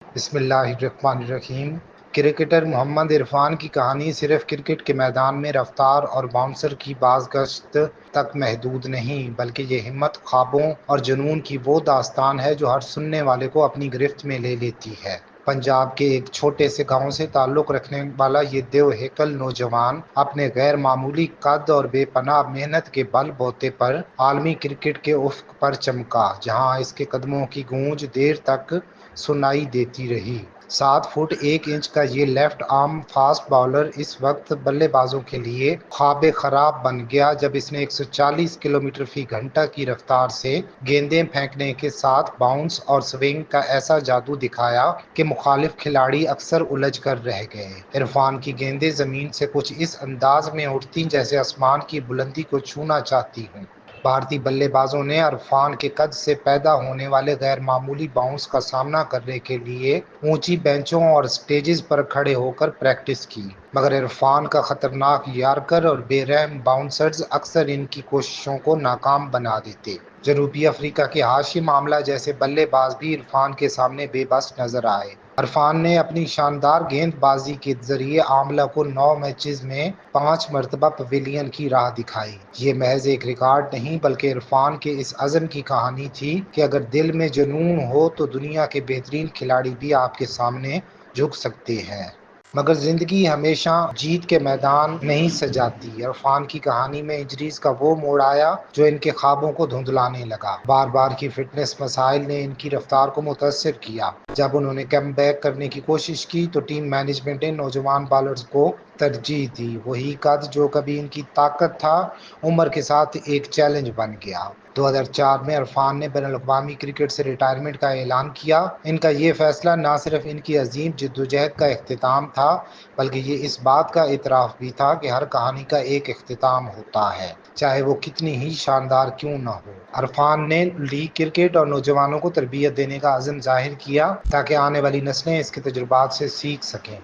بسم اللہ الرحمن الرحیم۔ کرکٹر محمد عرفان کی کہانی صرف کرکٹ کے میدان میں رفتار اور باؤنسر کی بازگشت تک محدود نہیں، بلکہ یہ ہمت، خوابوں اور جنون کی وہ داستان ہے جو ہر سننے والے کو اپنی گرفت میں لے لیتی ہے۔ پنجاب کے ایک چھوٹے سے گاؤں سے تعلق رکھنے والا یہ دیو ہیکل نوجوان اپنے غیر معمولی قد اور بے پناہ محنت کے بل بوتے پر عالمی کرکٹ کے افق پر چمکا، جہاں اس کے قدموں کی گونج دیر تک سنائی دیتی رہی۔ 7 فٹ 1 انچ کا یہ لیفٹ آرم فاسٹ باؤلر اس وقت بلے بازوں کے لیے خواب خراب بن گیا جب اس نے 140 کلومیٹر فی گھنٹہ کی رفتار سے گیندیں پھینکنے کے ساتھ باؤنس اور سوئنگ کا ایسا جادو دکھایا کہ مخالف کھلاڑی اکثر الجھ کر رہ گئے۔ عرفان کی گیندیں زمین سے کچھ اس انداز میں اٹھتیں جیسے آسمان کی بلندی کو چھونا چاہتی ہوں۔ بھارتی بلے بازوں نے عرفان کے قد سے پیدا ہونے والے غیر معمولی باؤنس کا سامنا کرنے کے لیے اونچی بینچوں اور سٹیجز پر کھڑے ہو کر پریکٹس کی، مگر عرفان کا خطرناک یارکر اور بے رحم باؤنسرز اکثر ان کی کوششوں کو ناکام بنا دیتے۔ جنوبی افریقہ کے ہاشم آملہ جیسے بلے باز بھی عرفان کے سامنے بے بس نظر آئے۔ عرفان نے اپنی شاندار گیند بازی کے ذریعے آملہ کو 9 میچز میں 5 مرتبہ پویلین کی راہ دکھائی۔ یہ محض ایک ریکارڈ نہیں بلکہ عرفان کے اس عزم کی کہانی تھی کہ اگر دل میں جنون ہو تو دنیا کے بہترین کھلاڑی بھی آپ کے سامنے جھک سکتے ہیں۔ مگر زندگی ہمیشہ جیت کے میدان نہیں سجاتی۔ عرفان کی کہانی میں انجریز کا وہ موڑ آیا جو ان کے خوابوں کو دھندلانے لگا۔ بار بار کی فٹنس مسائل نے ان کی رفتار کو متاثر کیا۔ جب انہوں نے کم بیک کرنے کی کوشش کی تو ٹیم مینجمنٹ نے نوجوان بالرز کو ترجیح دی۔ وہی قد جو کبھی ان کی طاقت تھا، عمر کے ساتھ ایک چیلنج بن گیا۔ 2004 میں عرفان نے بین الاقوامی کرکٹ سے ریٹائرمنٹ کا اعلان کیا۔ ان کا یہ فیصلہ نہ صرف ان کی عظیم جدوجہد کا اختتام تھا بلکہ یہ اس بات کا اعتراف بھی تھا کہ ہر کہانی کا ایک اختتام ہوتا ہے، چاہے وہ کتنی ہی شاندار کیوں نہ ہو۔ عرفان نے لیگ کرکٹ اور نوجوانوں کو تربیت دینے کا عزم ظاہر کیا تاکہ آنے والی نسلیں اس کے تجربات سے سیکھ سکیں۔